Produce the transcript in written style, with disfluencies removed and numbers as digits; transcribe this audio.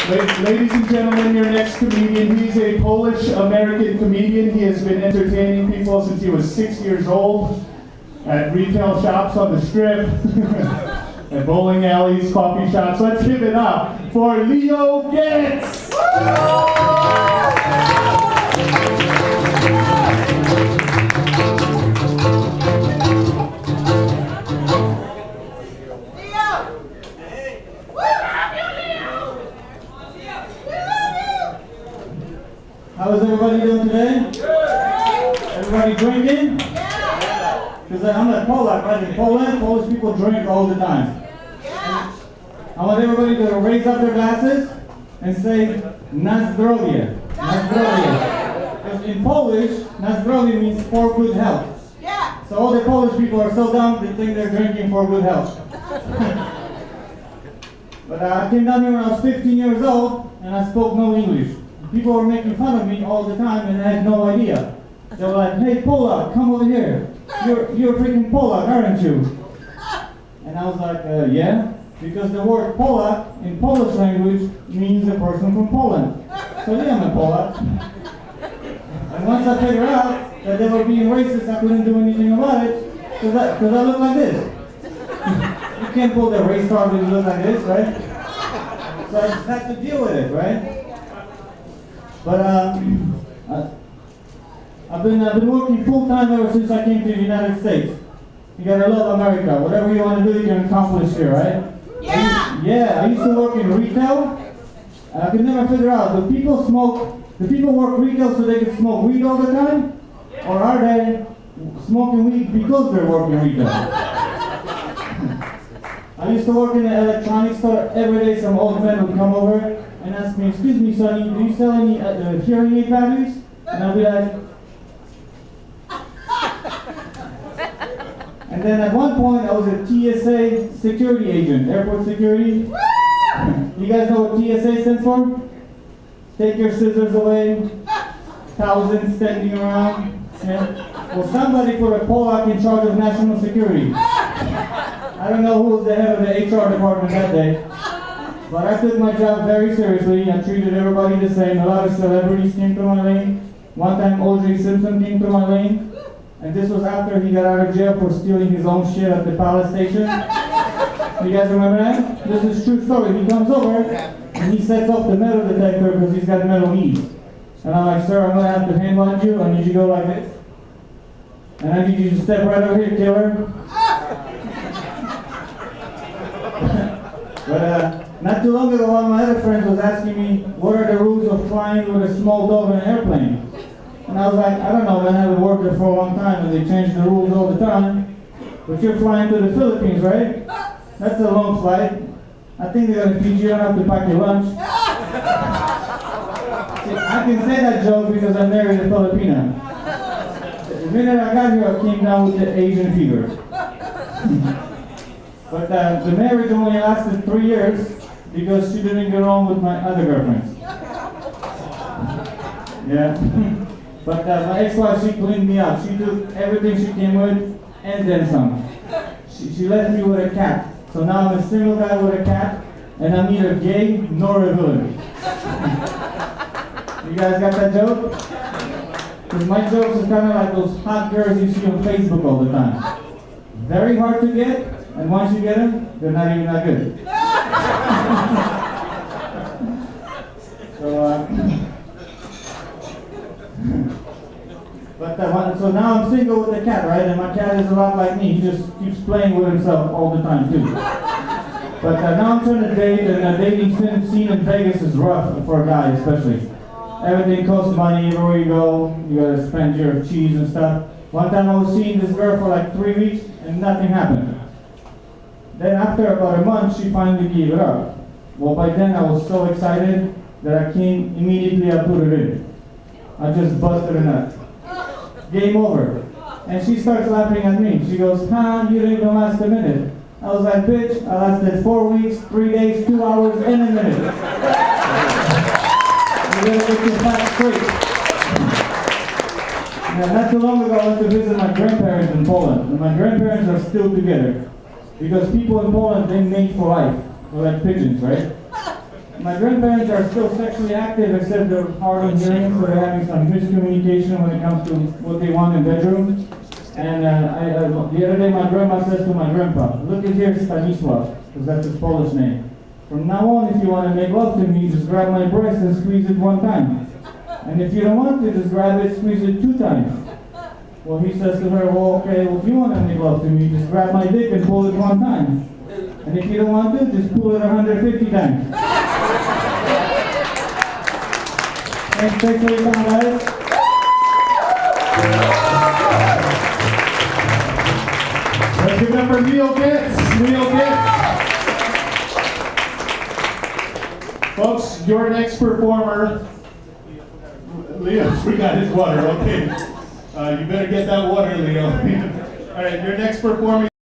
Ladies and gentlemen, your next comedian, he's a Polish-American comedian. He has been entertaining people since he was 6 years old at retail shops on the strip, at bowling alleys, coffee shops. Let's give it up for Leo Getz! How is everybody doing today? Everybody drinking? Because I'm a Polak, right? In Poland, Polish people drink all the time. I want everybody to raise up their glasses and say na zdrowie. Na zdrowie. Because in Polish, na zdrowie means for good health. So all the Polish people are so dumb they think they're drinking for good health. But I came down here when I was 15 years old and I spoke no English. People were making fun of me all the time and I had no idea. They were like, hey Polak, come over here. You're freaking Polak, aren't you? And I was like, yeah. Because the word Polak in Polish language means a person from Poland. So yeah, I'm a Polak. And once I figured out that they were being racist, I couldn't do anything about it because I look like this. You can't pull the race card when you look like this, right? So I just have to deal with it, right? But I've been working full time ever since I came to the United States. You gotta love America. Whatever you want to do, you can accomplish here, right? Yeah. I used to work in retail, and I could never figure out: do people work retail so they can smoke weed all the time, or are they smoking weed because they're working retail? I used to work in an electronics store. Every day, some old man would come over and ask me, excuse me, sonny, do you sell any hearing aid batteries? And I'll be like, and then at one point I was a TSA security agent, airport security. You guys know what TSA stands for? Take your scissors away, thousands standing around. Yeah. Well, somebody put a Polak in charge of national security. I don't know who was the head of the HR department that day. But I took my job very seriously. I treated everybody the same. A lot of celebrities came through my lane. One time O.J. Simpson came through my lane. And this was after he got out of jail for stealing his own shit at the Palace Station. You guys remember that? This is a true story. He comes over and he sets off the metal detector because he's got metal knees. And I'm like, sir, I'm going to have to handbind you. I need you to go like this. And I need you to step right over here, killer. But not too long ago, one of my other friends was asking me, what are the rules of flying with a small dog in an airplane? And I was like, I don't know, man, I haven't worked there for a long time, and they change the rules all the time. But you're flying to the Philippines, right? That's a long flight. I think they're going to teach you how to pack your lunch. See, I can say that joke because I married a Filipina. The minute I got here, I came down with the Asian fever. But the marriage only lasted 3 years because she didn't get along with my other girlfriends. Yeah. But my ex-wife, she cleaned me up. She took everything she came with and then some. She left me with a cat. So now I'm a single guy with a cat, and I'm neither gay nor a villain. You guys got that joke? Because my jokes are kind of like those hot girls you see on Facebook all the time. Very hard to get, and once you get them, they're not even that good. So now I'm single with a cat, right? And my cat is a lot like me. He just keeps playing with himself all the time, too. But now I'm trying to date, and the dating scene in Vegas is rough for a guy, especially. Everything costs money. Everywhere you go, you gotta spend your cheese and stuff. One time I was seeing this girl for like 3 weeks, and nothing happened. Then after about a month, she finally gave it up. Well, by then I was so excited that I came immediately, I put it in. I just busted a nut. Game over. And she starts laughing at me. She goes, huh, you didn't even last a minute. I was like, bitch, I lasted 4 weeks, 3 days, 2 hours, and a minute. You gotta get your facts straight. Now, not too long ago, I went to visit my grandparents in Poland. And my grandparents are still together. Because people in Poland, they mate for life. They're like pigeons, right? My grandparents are still sexually active, except they're hard of hearing, so they're having some miscommunication when it comes to what they want in bedroom. And the other day, my grandma says to my grandpa, "Look at here, Stanisław," because that's his Polish name. "From now on, if you want to make love to me, just grab my breast and squeeze it 1 time. And if you don't want to, just grab it, squeeze it 2 times." Well, he says to her, "Well, okay, well, if you want to make love to me, just grab my dick and pull it 1 time. And if you don't want to, just pull it 150 times." Thanks for your time, guys. Let's give it up for Leo Getz. Leo Getz. Folks, your next performer. Leo forgot his water. Okay. You better get that water, Leo. All right, your next performer.